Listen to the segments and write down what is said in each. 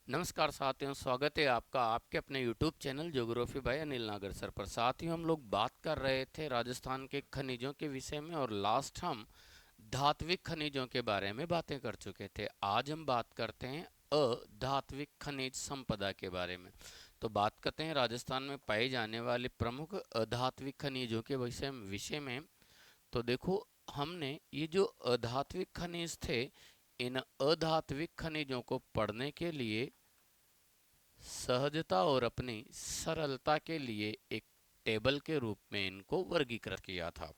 नमस्कार साथियों, स्वागत है आपका आपके अपने YouTube channel geography bye Anil नागर सर पर। साथियों, हम लोग बात कर रहे थे राजस्थान के खनिजों के विषय में और लास्ट हम धात्विक खनिजों के बारे में बातें कर चुके थे। आज हम बात करते हैं अधात्विक खनिज संपदा के बारे में। तो बात करते हैं राजस्थान में पाए जाने वाले प्रमुख अधात्विक खनिजों के विषय में। तो देखो, हमने ये जो अधात्विक खनिज थे, इन अधात्विक खनिजों को पढ़ने के लिए सहजता और अपनी सरलता के लिए एक टेबल के रूप में इनको वर्गीकृत किया था।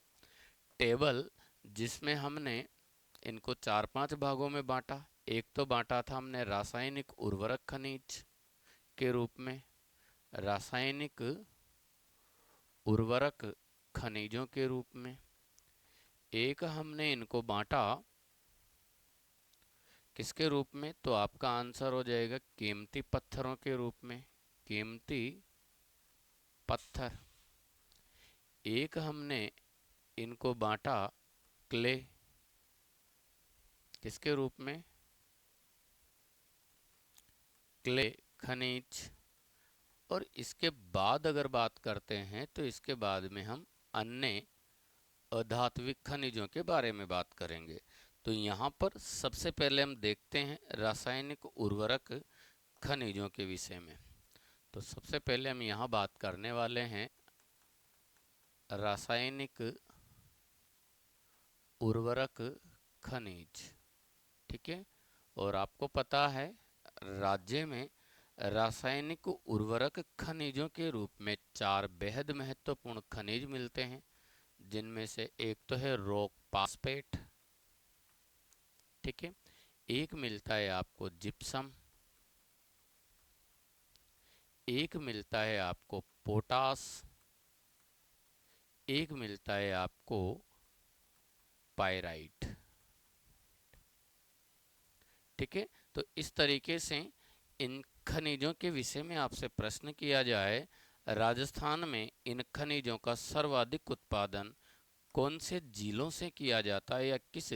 टेबल जिसमें हमने इनको चार पांच भागों में बांटा। एक तो बांटा था हमने रासायनिक उर्वरक खनिज के रूप में, रासायनिक उर्वरक खनिजों के रूप में। एक हमने इनको बांटा किसके रूप में, तो आपका आंसर हो जाएगा कीमती पत्थरों के रूप में, कीमती पत्थर। एक हमने इनको बांटा क्ले किसके रूप में, क्ले खनिज। और इसके बाद अगर बात करते हैं तो इसके बाद में हम अन्य अधात्विक खनिजों के बारे में बात करेंगे। तो यहाँ पर सबसे पहले हम देखते हैं रासायनिक उर्वरक खनिजों के विषय में। तो सबसे पहले हम यहाँ बात करने वाले हैं रासायनिक उर्वरक खनिज। ठीक है। और आपको पता है राज्य में रासायनिक उर्वरक खनिजों के रूप में चार बेहद महत्वपूर्ण खनिज मिलते हैं, जिनमें से एक तो है रॉक फास्फेट। ठीक है। एक मिलता है आपको जिप्सम, एक मिलता है आपको पोटास, एक मिलता है आपको पायराइट। ठीक है। तो इस तरीके से इन खनिजों के विषय में आपसे प्रश्न किया जाए, राजस्थान में इन खनिजों का सर्वाधिक उत्पादन कौन से जिलों से किया जाता है या किस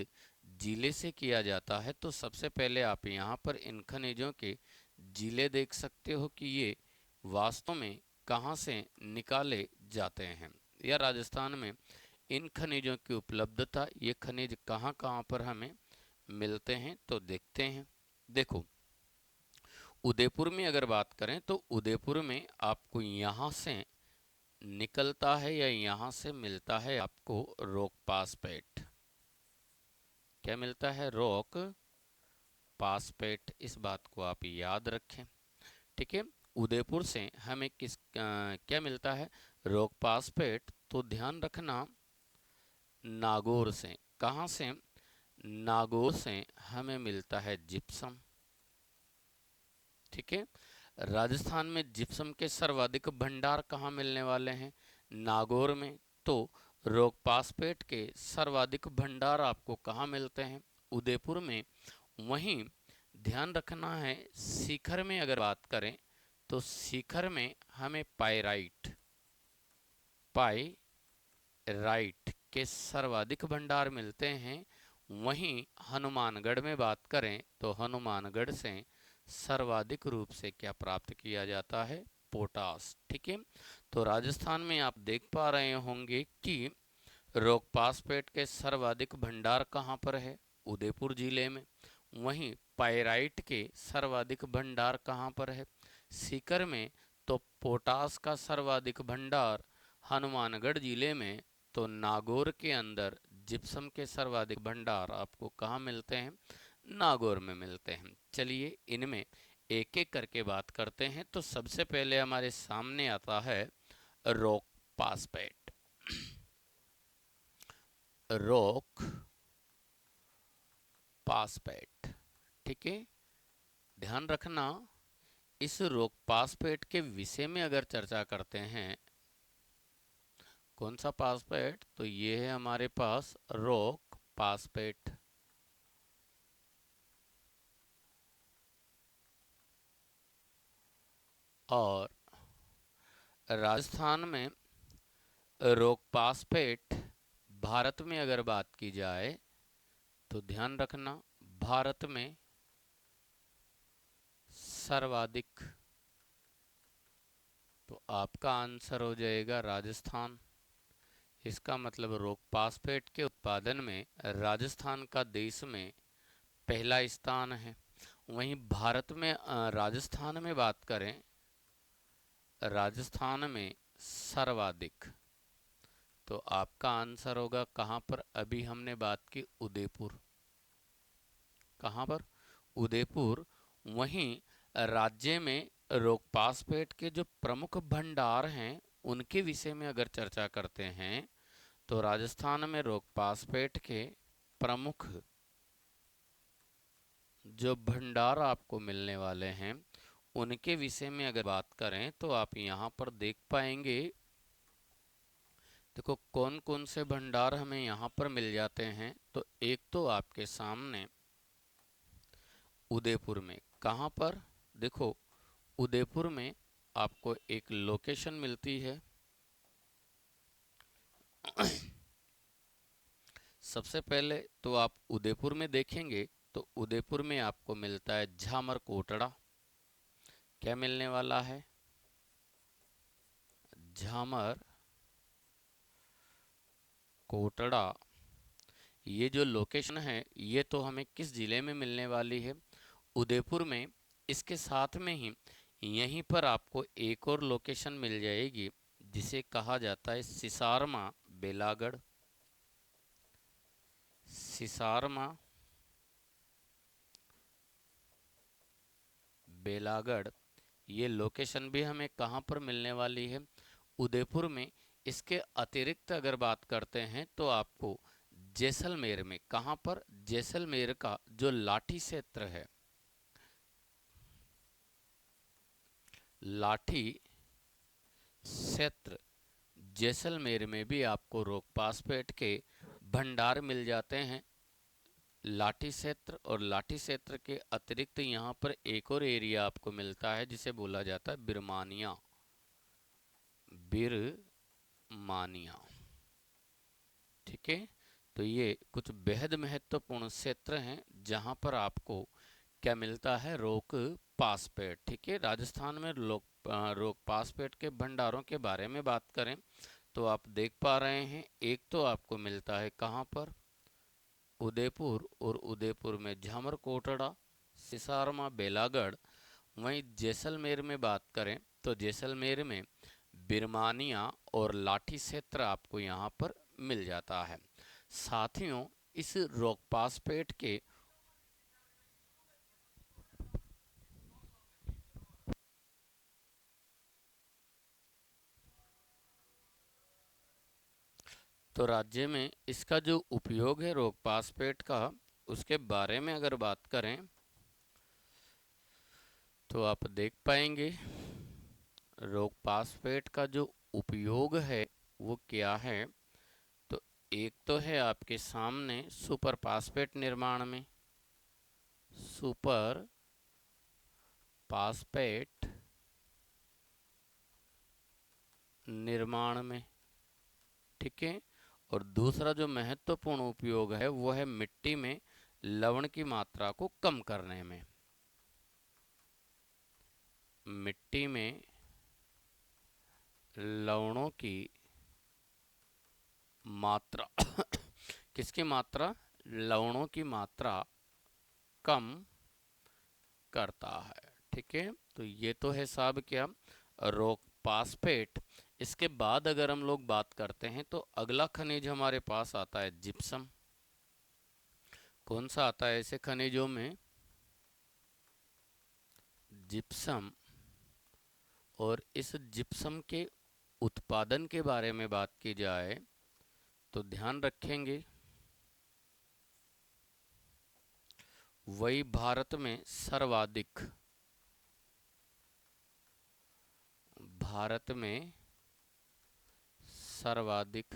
जिले से किया जाता है, तो सबसे पहले आप यहाँ पर इन खनिजों के जिले देख सकते हो कि ये वास्तव में कहाँ से निकाले जाते हैं, या राजस्थान में इन खनिजों की उपलब्धता, ये खनिज कहाँ कहाँ पर हमें मिलते हैं, तो देखते हैं। देखो, उदयपुर में अगर बात करें तो उदयपुर में आपको यहाँ से निकलता है या यहाँ से मिलता है आपको रॉक पासपेट। क्या मिलता है? रॉक पासपेट। इस बात को आप याद रखें। ठीक है। उदयपुर से हमें क्या मिलता है? रॉक पासपेट। तो ध्यान रखना, नागौर से, कहाँ से? नागौर से हमें मिलता है जिप्सम। ठीक है। राजस्थान में जिप्सम के सर्वाधिक भंडार कहाँ मिलने वाले हैं? नागौर में। तो रॉक पासपेट के सर्वाधिक भंडार आपको कहाँ मिलते हैं? उदयपुर में। वहीं ध्यान रखना है, सीकर में अगर बात करें तो सीकर में हमें पाइराइट के सर्वाधिक भंडार मिलते हैं। वहीं हनुमानगढ़ में बात करें तो हनुमानगढ़ से सर्वाधिक रूप से क्या प्राप्त किया जाता है? पोटास। ठीक है। तो राजस्थान में आप देख पा रहे होंगे कि रॉक पासपेट के सर्वाधिक भंडार कहाँ पर है? उदयपुर जिले में। वहीं पाइराइट के सर्वाधिक भंडार कहाँ पर है? सीकर में। तो पोटास का सर्वाधिक भंडार हनुमानगढ़ जिले में। तो नागौर के अंदर जिप्सम के सर्वाधिक भंडार आपको कहाँ मिलते हैं? नागौर में मिलते हैं। चलिए इनमें एक एक करके बात करते हैं। तो सबसे पहले हमारे सामने आता है रॉक पासपेट। रॉक पासपेट। ठीक है। ध्यान रखना, इस रॉक पासपेट के विषय में अगर चर्चा करते हैं, कौन सा पासपेट? तो ये है हमारे पास रॉक पासपेट। और राजस्थान में रॉक पासपेट, भारत में अगर बात की जाए तो ध्यान रखना, भारत में सर्वाधिक। तो आपका आंसर हो जाएगा राजस्थान। इसका मतलब रॉक फास्फेट के उत्पादन में राजस्थान का देश में पहला स्थान है। वहीं भारत में राजस्थान में बात करें, राजस्थान में सर्वाधिक। तो आपका आंसर होगा कहाँ पर? अभी हमने बात की उदयपुर। कहाँ पर? उदयपुर। वहीं राज्य में रॉक फास्फेट के जो प्रमुख भंडार हैं उनके विषय में अगर चर्चा करते हैं तो राजस्थान में रॉक फास्फेट के प्रमुख जो भंडार आपको मिलने वाले हैं उनके विषय में अगर बात करें तो आप यहाँ पर देख पाएंगे। देखो कौन कौन से भंडार हमें यहाँ पर मिल जाते हैं। तो एक तो आपके सामने उदयपुर में। कहाँ पर? देखो उदयपुर में आपको एक लोकेशन मिलती है। सबसे पहले तो आप उदयपुर में देखेंगे तो उदयपुर में आपको मिलता है झामर कोटड़ा। क्या मिलने वाला है? झामर कोटड़ा। ये जो लोकेशन है ये तो हमें किस जिले में मिलने वाली है? उदयपुर में। इसके साथ में ही यहीं पर आपको एक और लोकेशन मिल जाएगी जिसे कहा जाता है सिसारमा बेलागढ़। सिसारमा बेलागढ़, ये लोकेशन भी हमें कहाँ पर मिलने वाली है? उदयपुर में। इसके अतिरिक्त अगर बात करते हैं तो आपको जैसलमेर में। कहाँ पर? जैसलमेर का जो लाठी क्षेत्र है, लाठी क्षेत्र जैसलमेर में भी आपको रॉक फास्फेट के भंडार मिल जाते हैं। लाठी क्षेत्र, और लाठी क्षेत्र के अतिरिक्त यहाँ पर एक और एरिया आपको मिलता है जिसे बोला जाता है बिरमानिया। बिरमानिया, ठीक है। तो ये कुछ बेहद महत्वपूर्ण क्षेत्र हैं जहाँ पर आपको क्या मिलता है? Rock phosphate. ठीक है। राजस्थान में रॉक फास्फेट के भंडारों के बारे में बात करें तो आप देख पा रहे हैं एक तो आपको मिलता है कहाँ पर? उदयपुर, और उदयपुर में झामर कोटड़ा, सिसारमा बेलागढ़। वहीं जैसलमेर में बात करें तो जैसलमेर में बिरमानिया और लाठी क्षेत्र आपको यहाँ पर मिल जाता है। साथियों, इस रॉक फास्फेट के तो राज्य में इसका जो उपयोग है रॉक फास्फेट का, उसके बारे में अगर बात करें तो आप देख पाएंगे रॉक फास्फेट का जो उपयोग है वो क्या है। तो एक तो है आपके सामने सुपर फास्फेट निर्माण में, सुपर फास्फेट निर्माण में, ठीक है। और दूसरा जो महत्वपूर्ण उपयोग है वो है मिट्टी में लवण की मात्रा को कम करने में। मिट्टी में लवणों की मात्रा किसकी मात्रा? लवणों की मात्रा कम करता है, ठीक है। तो ये तो है साहब क्या? Rock phosphate. इसके बाद अगर हम लोग बात करते हैं तो अगला खनिज हमारे पास आता है जिप्सम। कौन सा आता है ऐसे खनिजों में? जिप्सम। और इस जिप्सम के उत्पादन के बारे में बात की जाए तो ध्यान रखेंगे वही भारत में सर्वाधिक, भारत में सर्वाधिक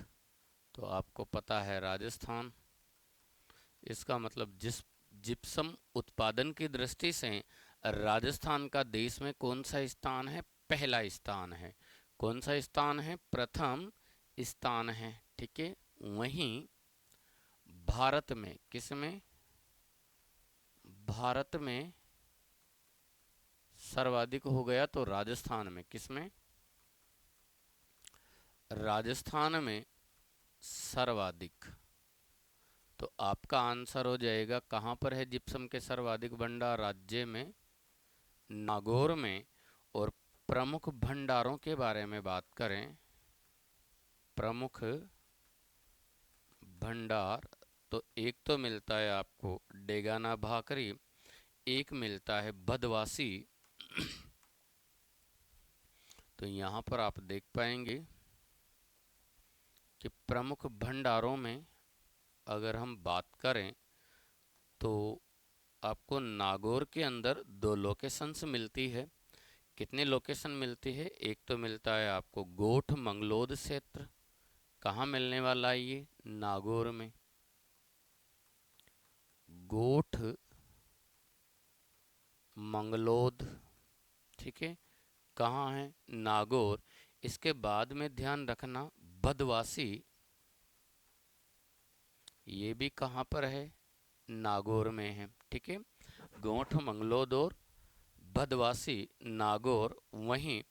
तो आपको पता है राजस्थान। इसका मतलब जिप्सम उत्पादन की दृष्टि से राजस्थान का देश में कौन सा स्थान है? पहला स्थान है। कौन सा स्थान है? प्रथम स्थान है, ठीक है। वहीं भारत में, किस में? भारत में सर्वाधिक हो गया तो राजस्थान में, किसमें? राजस्थान में सर्वाधिक। तो आपका आंसर हो जाएगा, कहाँ पर है जिप्सम के सर्वाधिक भंडार? राज्य में नागौर में। और प्रमुख भंडारों के बारे में बात करें, प्रमुख भंडार, तो एक तो मिलता है आपको डेगाना भाकरी, एक मिलता है बदवासी। तो यहाँ पर आप देख पाएंगे कि प्रमुख भंडारों में अगर हम बात करें तो आपको नागौर के अंदर 2 लोकेशंस मिलती है। कितनी लोकेशन मिलती है? एक तो मिलता है आपको गोठ मंगलोद क्षेत्र। कहाँ मिलने वाला है ये? नागौर में। गोठ मंगलोद, ठीक है, कहाँ है? नागौर। इसके बाद में ध्यान रखना बदवासी, ये भी कहाँ पर है? नागौर में है, ठीक है। गोठ मंगलोद और बदवासी नागौर। वहीं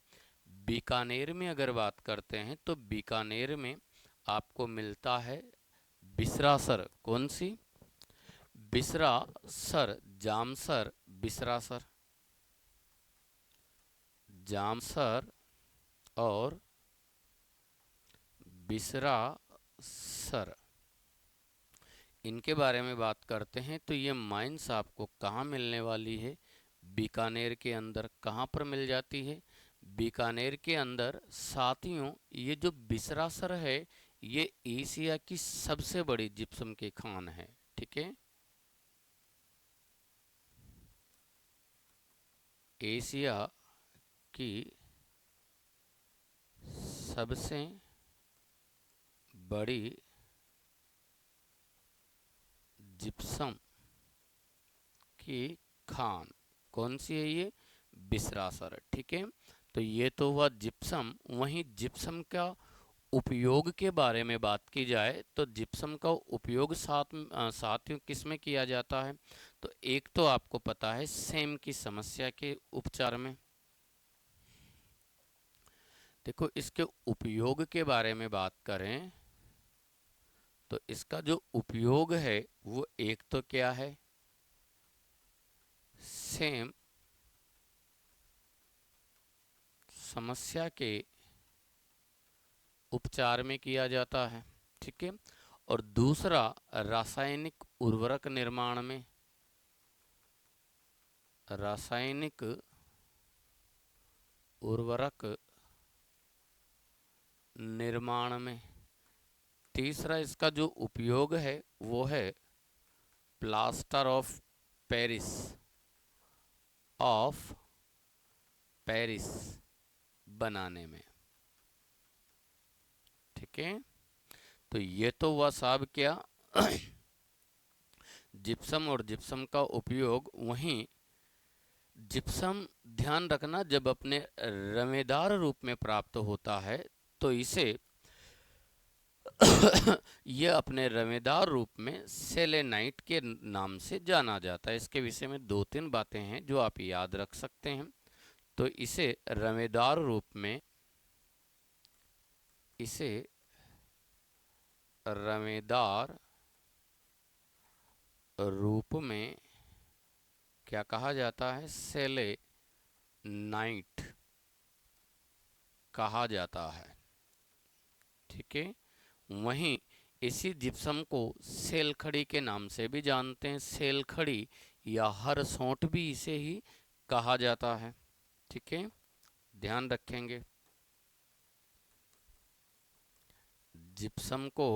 बीकानेर में अगर बात करते हैं तो बीकानेर में आपको मिलता है बिसरासर। कौन सी? बिसरासर, जामसर, बिसरासर, जामसर और बिसरासर। इनके बारे में बात करते हैं तो ये माइंस आपको कहाँ मिलने वाली है? बीकानेर के अंदर। कहाँ पर मिल जाती है? बीकानेर के अंदर। साथियों, ये जो बिसरासर है ये एशिया की सबसे बड़ी जिप्सम की खान है, ठीक है। एशिया की सबसे बड़ी जिप्सम की खान कौन सी है? ये बिसरासर, ठीक है। तो ये तो हुआ जिप्सम। वहीं जिप्सम का उपयोग के बारे में बात की जाए तो जिप्सम का उपयोग साथियों किस में किया जाता है? तो एक तो आपको पता है सेम की समस्या के उपचार में। देखो, इसके उपयोग के बारे में बात करें तो इसका जो उपयोग है वो एक तो क्या है? सेम समस्या के उपचार में किया जाता है, ठीक है। और दूसरा रासायनिक उर्वरक निर्माण में, रासायनिक उर्वरक निर्माण में। तीसरा इसका जो उपयोग है वो है प्लास्टर ऑफ पेरिस बनाने में, ठीक है। तो ये तो हुआ साहब क्या जिप्सम और जिप्सम का उपयोग। वहीं जिप्सम ध्यान रखना जब अपने रवेदार रूप में प्राप्त होता है तो इसे यह अपने रवेदार रूप में सेलेनाइट के नाम से जाना जाता है। इसके विषय में 2-3 बातें हैं जो आप याद रख सकते हैं। तो इसे रवेदार रूप में, इसे रवेदार रूप में क्या कहा जाता है? सेलेनाइट कहा जाता है, ठीक है। वहीं इसी जिप्सम को सेल खड़ी के नाम से भी जानते हैं। सेल खड़ी या हर सोंठ भी इसे ही कहा जाता है, ठीक है, ध्यान रखेंगे। जिप्सम को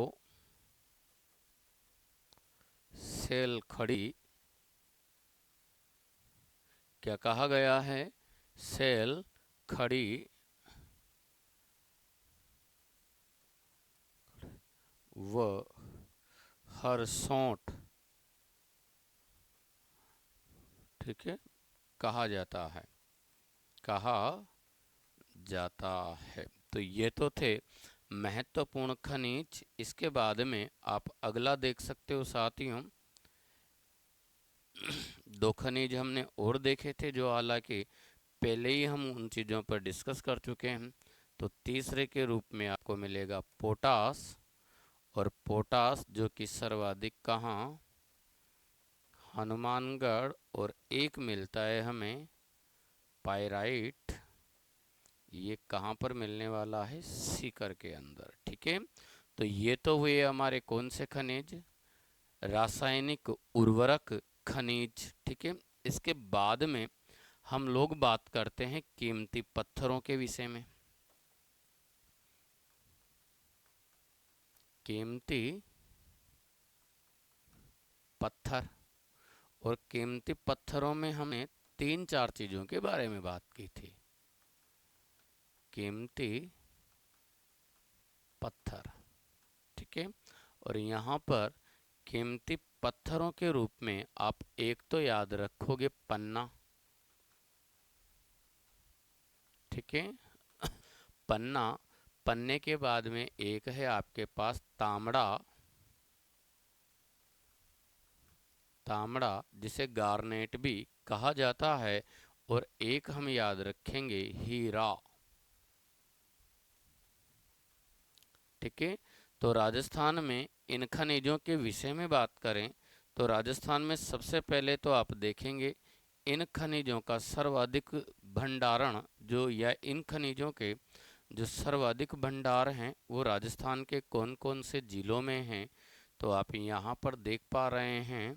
सेल खड़ी क्या कहा गया है? सेल खड़ी व हर सोंठ, ठीक है, कहा जाता है, कहा जाता है। तो ये तो थे महत्वपूर्ण खनिज। इसके बाद में आप अगला देख सकते हो साथियों, 2 खनिज हमने और देखे थे जो हालांकि पहले ही हम उन चीज़ों पर डिस्कस कर चुके हैं। तो तीसरे के रूप में आपको मिलेगा पोटास, और पोटास जो कि सर्वाधिक कहाँ, हनुमानगढ़, और एक मिलता है हमें पाइराइट, ये कहाँ पर मिलने वाला है, सीकर के अंदर। ठीक है, तो ये तो हुए हमारे कौन से खनिज, रासायनिक उर्वरक खनिज। ठीक है, इसके बाद में हम लोग बात करते हैं कीमती पत्थरों के विषय में। कीमती पत्थर, और कीमती पत्थरों में हमने तीन चार चीजों के बारे में बात की थी। कीमती पत्थर, ठीक है, और यहाँ पर कीमती पत्थरों के रूप में आप एक तो याद रखोगे पन्ना। ठीक है, पन्ना, पन्ने के बाद में एक है आपके पास तांबड़ा, तांबड़ा जिसे गार्नेट भी कहा जाता है, और एक हम याद रखेंगे हीरा। ठीक है, तो राजस्थान में इन खनिजों के विषय में बात करें तो राजस्थान में सबसे पहले तो आप देखेंगे इन खनिजों का सर्वाधिक भंडारण, जो या इन खनिजों के जो सर्वाधिक भंडार हैं वो राजस्थान के कौन कौन से जिलों में हैं। तो आप यहाँ पर देख पा रहे हैं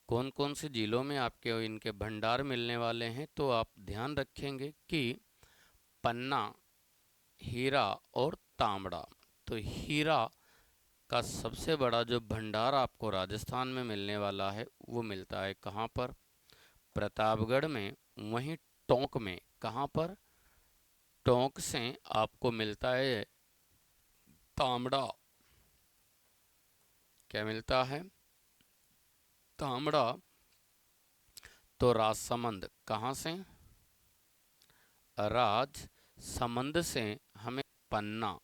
कौन कौन से जिलों में आपके इनके भंडार मिलने वाले हैं। तो आप ध्यान रखेंगे कि पन्ना, हीरा और तांबड़ा। तो हीरा का सबसे बड़ा जो भंडार आपको राजस्थान में मिलने वाला है वो मिलता है कहाँ पर, प्रतापगढ़ में। वहीं टोंक में, कहाँ पर, टोंक से आपको मिलता है तांबड़ा। क्या मिलता है, तांबड़ा। तो राजसमंद, कहाँ से, राजसमंद से हमें पन्ना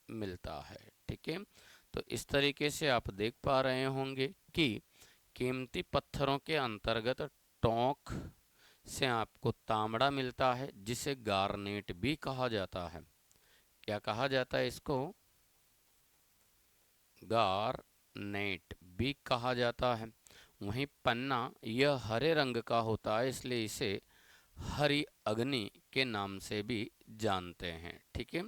मिलता है। ठीक है, तो इस तरीके से आप देख पा रहे होंगे कि कीमती पत्थरों के अंतर्गत टोंक से आपको तांबड़ा मिलता है, जिसे गार्नेट भी कहा जाता है। क्या कहा जाता है इसको, गार्नेट भी कहा जाता है। वहीं पन्ना यह हरे रंग का होता है, इसलिए इसे हरी अग्नि के नाम से भी जानते हैं। ठीक है,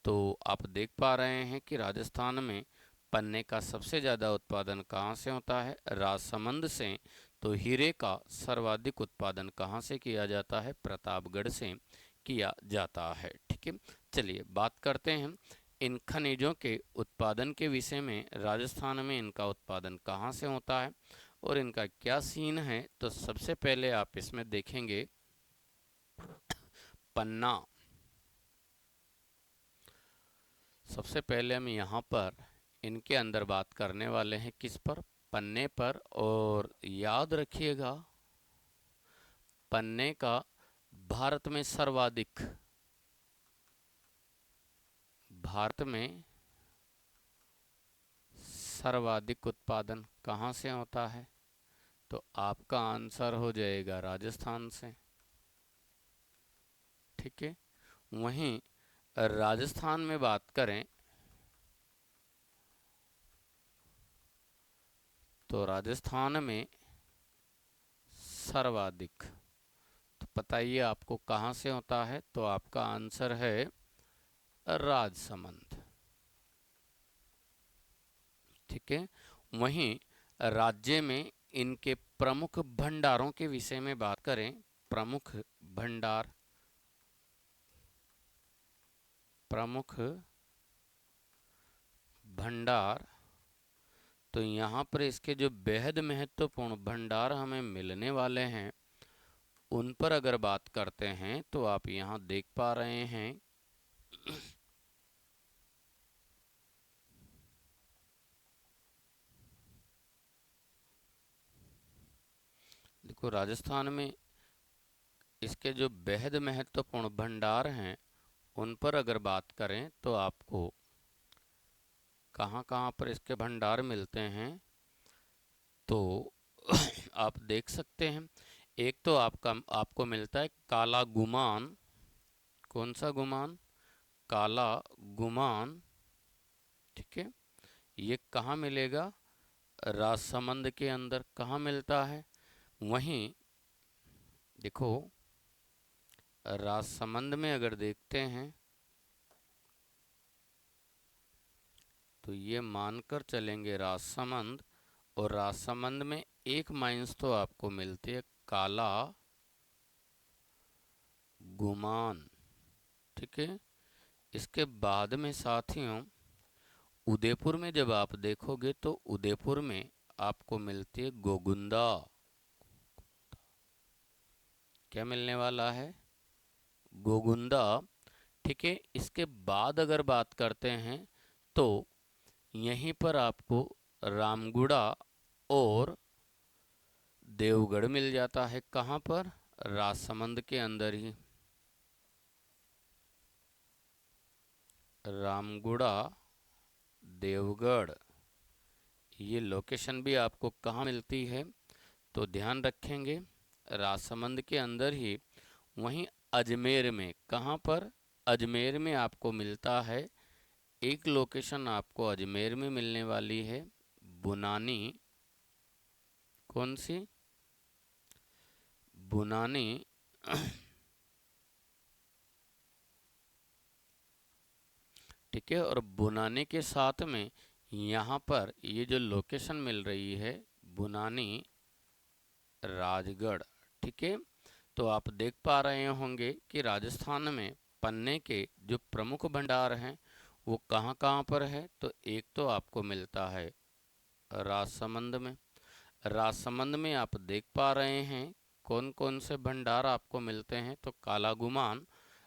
तो आप देख पा रहे हैं कि राजस्थान में पन्ने का सबसे ज़्यादा उत्पादन कहाँ से होता है, राजसमंद से। तो हीरे का सर्वाधिक उत्पादन कहाँ से किया जाता है, प्रतापगढ़ से किया जाता है। ठीक है, चलिए बात करते हैं इन खनिजों के उत्पादन के विषय में। राजस्थान में इनका उत्पादन कहाँ से होता है और इनका क्या सीन है। तो सबसे पहले आप इसमें देखेंगे पन्ना। सबसे पहले हम यहाँ पर इनके अंदर बात करने वाले हैं किस पर, पन्ने पर। और याद रखिएगा पन्ने का भारत में सर्वाधिक, भारत में सर्वाधिक उत्पादन कहाँ से होता है। तो आपका आंसर हो जाएगा राजस्थान से। ठीक है, वहीं राजस्थान में बात करें तो राजस्थान में सर्वाधिक, तो बताइए आपको कहाँ से होता है। तो आपका आंसर है राजसमंद। ठीक है, वहीं राज्य में इनके प्रमुख भंडारों के विषय में बात करें, प्रमुख भंडार, प्रमुख भंडार। तो यहाँ पर इसके जो बेहद महत्वपूर्ण भंडार हमें मिलने वाले हैं उन पर अगर बात करते हैं तो आप यहाँ देख पा रहे हैं देखो राजस्थान में इसके जो बेहद महत्वपूर्ण भंडार हैं उन पर अगर बात करें तो आपको कहाँ कहाँ पर इसके भंडार मिलते हैं। तो आप देख सकते हैं एक तो आपको मिलता है काला गुमान। कौन सा गुमान? काला गुमान। ठीक है, ये कहाँ मिलेगा? राजसमंद के अंदर। कहाँ मिलता है? वहीं देखो, राजसमंद में अगर देखते हैं तो ये मानकर चलेंगे राजसमंद, और राजसमंद में एक माइंस तो आपको मिलती है काला गुमान। ठीक है, इसके बाद में साथियों उदयपुर में जब आप देखोगे तो उदयपुर में आपको मिलती है गोगुंदा। क्या मिलने वाला है? गोगुंदा। ठीक है, इसके बाद अगर बात करते हैं तो यहीं पर आपको रामगुड़ा और देवगढ़ मिल जाता है। कहाँ पर? राजसमंद के अंदर ही। रामगुड़ा, देवगढ़, ये लोकेशन भी आपको कहाँ मिलती है? तो ध्यान रखेंगे राजसमंद के अंदर ही। वहीं अजमेर में, कहाँ पर? अजमेर में आपको मिलता है एक लोकेशन, आपको अजमेर में मिलने वाली है बुनानी। कौन सी? बुनानी। ठीक है, और बुनानी के साथ में यहाँ पर ये जो लोकेशन मिल रही है बुनानी राजगढ़। ठीक है, तो आप देख पा रहे होंगे कि राजस्थान में पन्ने के जो प्रमुख भंडार हैं वो कहाँ कहाँ पर है। तो एक तो आपको मिलता है राजसमंद में। राजसमंद में आप देख पा रहे हैं कौन कौन से भंडार आपको मिलते हैं, तो कालागुमान,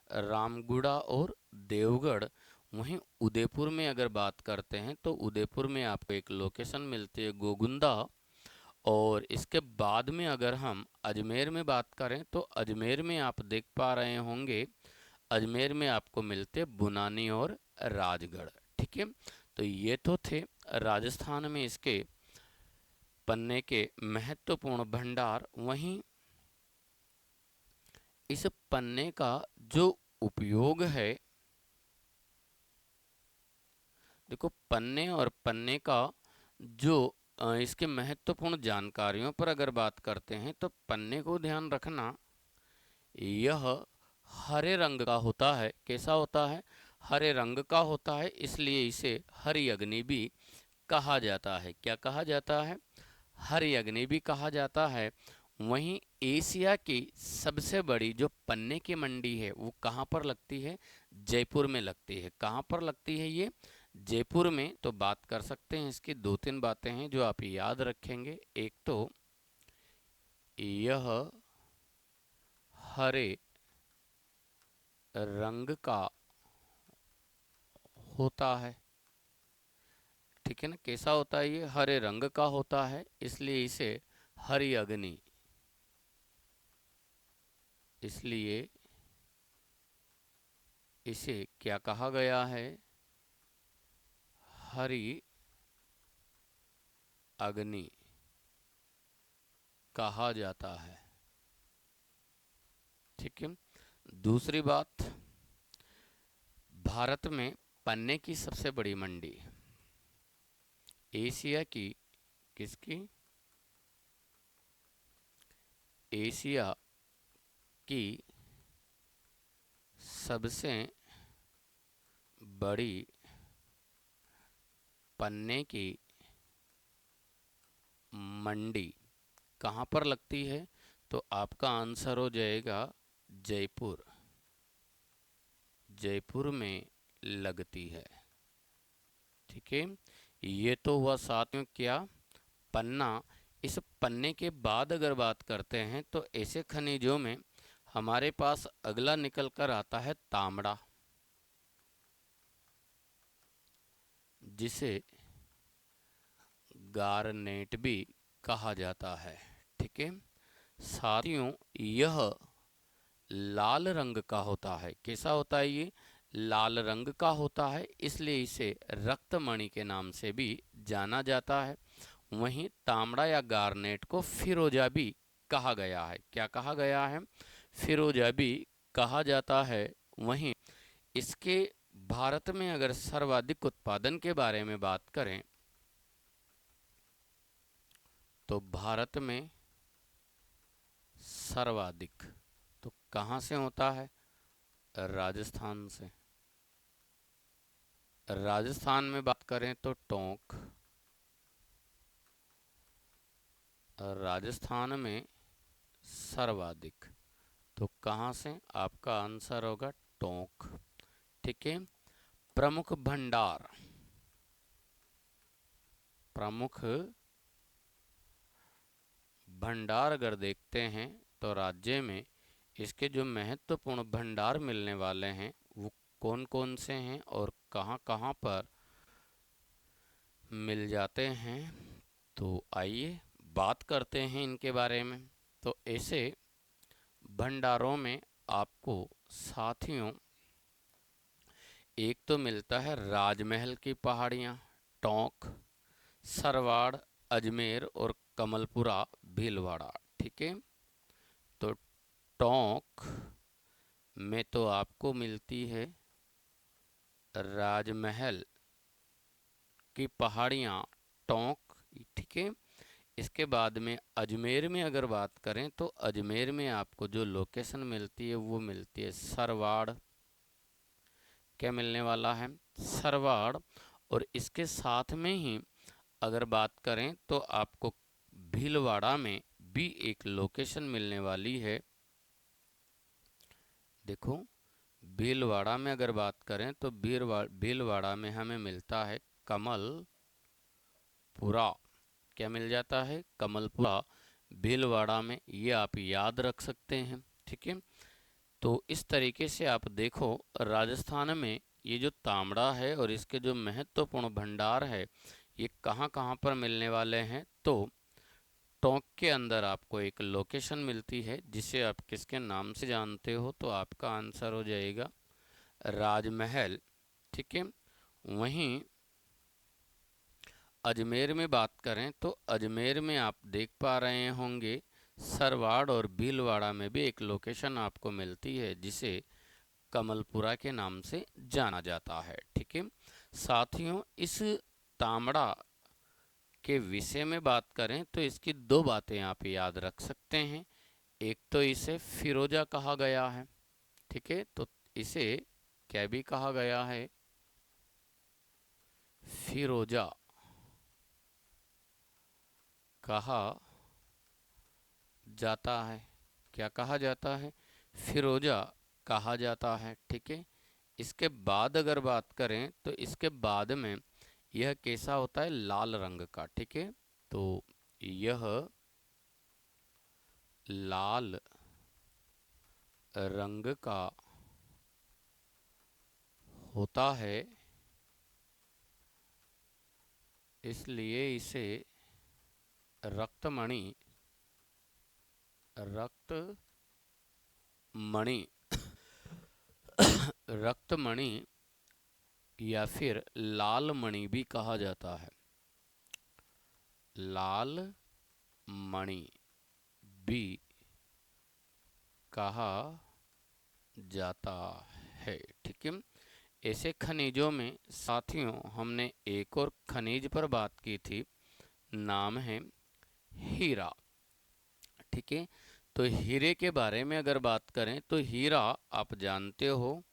रामगुड़ा और देवगढ़। वहीं उदयपुर में अगर बात करते हैं तो उदयपुर में आपको एक लोकेशन मिलती है गोगुंदा। और इसके बाद में अगर हम अजमेर में बात करें तो अजमेर में आप देख पा रहे होंगे अजमेर में आपको मिलते बुनानी और राजगढ़। ठीक है, तो ये तो थे राजस्थान में इसके पन्ने के महत्वपूर्ण भंडार। वहीं इस पन्ने का जो उपयोग है, देखो पन्ने और पन्ने का जो इसके महत्वपूर्ण जानकारियों पर अगर बात करते हैं तो पन्ने को ध्यान रखना, यह हरे रंग का होता है। कैसा होता है? हरे रंग का होता है, इसलिए इसे हरि अग्नि भी कहा जाता है। क्या कहा जाता है? हरि अग्नि भी कहा जाता है। वहीं एशिया की सबसे बड़ी जो पन्ने की मंडी है वो कहाँ पर लगती है? जयपुर में लगती है। कहाँ पर लगती है ये? जयपुर में। तो बात कर सकते हैं, इसकी दो तीन बातें हैं जो आप याद रखेंगे। एक तो यह हरे रंग का होता है। ठीक है ना, कैसा होता है? ये हरे रंग का होता है, इसलिए इसे हरि अग्नि, इसलिए इसे क्या कहा गया है? हरि अग्नि कहा जाता है। ठीक है, दूसरी बात, भारत में पन्ने की सबसे बड़ी मंडी एशिया की, किसकी? एशिया की सबसे बड़ी पन्ने की मंडी कहाँ पर लगती है? तो आपका आंसर हो जाएगा जयपुर। जयपुर में लगती है। ठीक है, ये तो हुआ साथियों क्या? पन्ना। इस पन्ने के बाद अगर बात करते हैं तो ऐसे खनिजों में हमारे पास अगला निकल कर आता है तांबड़ा, जिसे गारनेट भी कहा जाता है। ठीक है, साथियों यह लाल रंग का होता है। कैसा होता है ये? लाल रंग का होता है, इसलिए इसे रक्तमणि के नाम से भी जाना जाता है। वहीं तांबड़ा या गार्नेट को फिरोजा भी कहा गया है। क्या कहा गया है? फिरोजाबी कहा जाता है। वहीं इसके भारत में अगर सर्वाधिक उत्पादन के बारे में बात करें तो भारत में सर्वाधिक तो कहाँ से होता है? राजस्थान से। राजस्थान में बात करें तो टोंक, राजस्थान में सर्वाधिक तो कहाँ से? आपका आंसर होगा टोंक। ठीक है। प्रमुख भंडार, प्रमुख भंडार अगर देखते हैं तो राज्य में इसके जो महत्वपूर्ण भंडार मिलने वाले हैं वो कौन कौन से हैं और कहाँ कहाँ पर मिल जाते हैं, तो आइए बात करते हैं इनके बारे में। तो ऐसे भंडारों में आपको साथियों एक तो मिलता है राजमहल की पहाड़ियाँ, टोंक, सरवाड़, अजमेर और कमलपुरा भीलवाड़ा। ठीक है। तो टोंक में तो आपको मिलती है राजमहल की पहाड़ियाँ, टोंक। ठीक है। इसके बाद में अजमेर में अगर बात करें तो अजमेर में आपको जो लोकेशन मिलती है वो मिलती है सरवाड़। क्या मिलने वाला है? सरवाड़। और इसके साथ में ही अगर बात करें तो आपको भीलवाड़ा में भी एक लोकेशन मिलने वाली है। देखो, भीलवाड़ा में अगर बात करें तो भीलवाड़ा में हमें मिलता है कमलपुरा। क्या मिल जाता है? कमलपुरा भीलवाड़ा में। ये आप याद रख सकते हैं। ठीक है। तो इस तरीके से आप देखो राजस्थान में ये जो तांबड़ा है और इसके जो महत्वपूर्ण भंडार है ये कहाँ कहाँ पर मिलने वाले हैं। तो टोंक के अंदर आपको एक लोकेशन मिलती है जिसे आप किसके नाम से जानते हो, तो आपका आंसर हो जाएगा राजमहल। ठीक है। वहीं अजमेर में बात करें तो अजमेर में आप देख पा रहे होंगे सरवाड़ और भीलवाड़ा में भी एक लोकेशन आपको मिलती है जिसे कमलपुरा के नाम से जाना जाता है। ठीक है। साथियों, इस तांबड़ा के विषय में बात करें तो इसकी दो बातें आप याद रख सकते हैं। एक तो इसे फिरोजा कहा गया है। ठीक है। तो इसे क्या भी कहा गया है? फिरोजा कहा जाता है। क्या कहा जाता है? फिरोजा कहा जाता है। ठीक है। इसके बाद अगर बात करें तो इसके बाद में यह कैसा होता है? लाल रंग का। ठीक है। तो यह लाल रंग का होता है, इसलिए इसे रक्तमणि रक्तमणि रक्तमणि या फिर लाल मणि भी कहा जाता है। लाल मणि भी कहा जाता है। ठीक है। ऐसे खनिजों में साथियों हमने एक और खनिज पर बात की थी, नाम है हीरा। ठीक है। तो हीरे के बारे में अगर बात करें तो हीरा आप जानते हो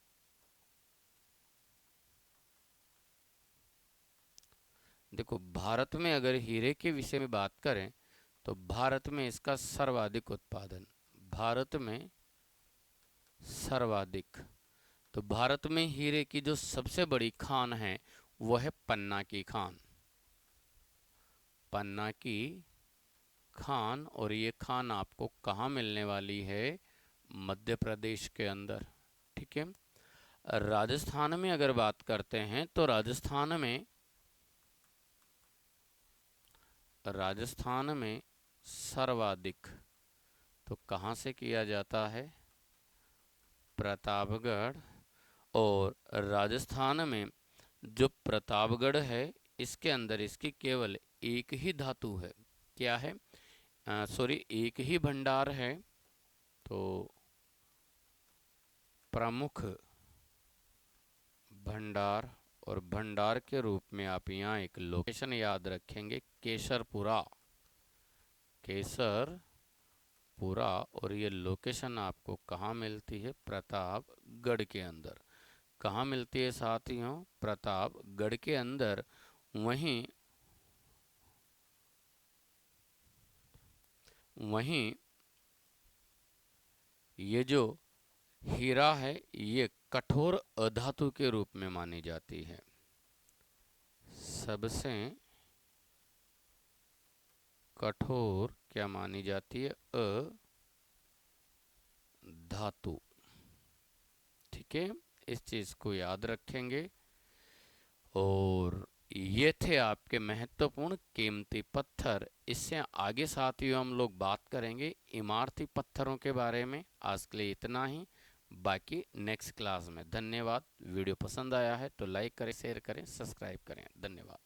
देखो, भारत में अगर हीरे के विषय में बात करें तो भारत में इसका सर्वाधिक उत्पादन, भारत में सर्वाधिक। तो भारत में हीरे की जो सबसे बड़ी खान है वो है पन्ना की खान, पन्ना की खान। और ये खान आपको कहाँ मिलने वाली है? मध्य प्रदेश के अंदर। ठीक है। राजस्थान में अगर बात करते हैं तो राजस्थान में सर्वाधिक तो कहाँ से किया जाता है? प्रतापगढ़। और राजस्थान में जो प्रतापगढ़ है इसके अंदर इसकी केवल एक ही धातु है। क्या है? सॉरी, एक ही भंडार है, तो प्रमुख भंडार, और भंडार के रूप में आप यहाँ एक लोकेशन याद रखेंगे, केसरपुरा, केसरपुरा। और ये लोकेशन आपको कहाँ मिलती है? प्रतापगढ़ के अंदर। कहाँ मिलती है साथियों? प्रतापगढ़ के अंदर। वहीं वहीं ये जो हीरा है, ये कठोर अधातु के रूप में मानी जाती है, सबसे कठोर क्या मानी जाती है? अधातु। ठीक है, इस चीज को याद रखेंगे। और ये थे आपके महत्वपूर्ण कीमती पत्थर। इससे आगे साथियों हम लोग बात करेंगे इमारती पत्थरों के बारे में। आज के लिए इतना ही, बाकी नेक्स्ट क्लास में। धन्यवाद। वीडियो पसंद आया है तो लाइक करें, शेयर करें, सब्सक्राइब करें। धन्यवाद।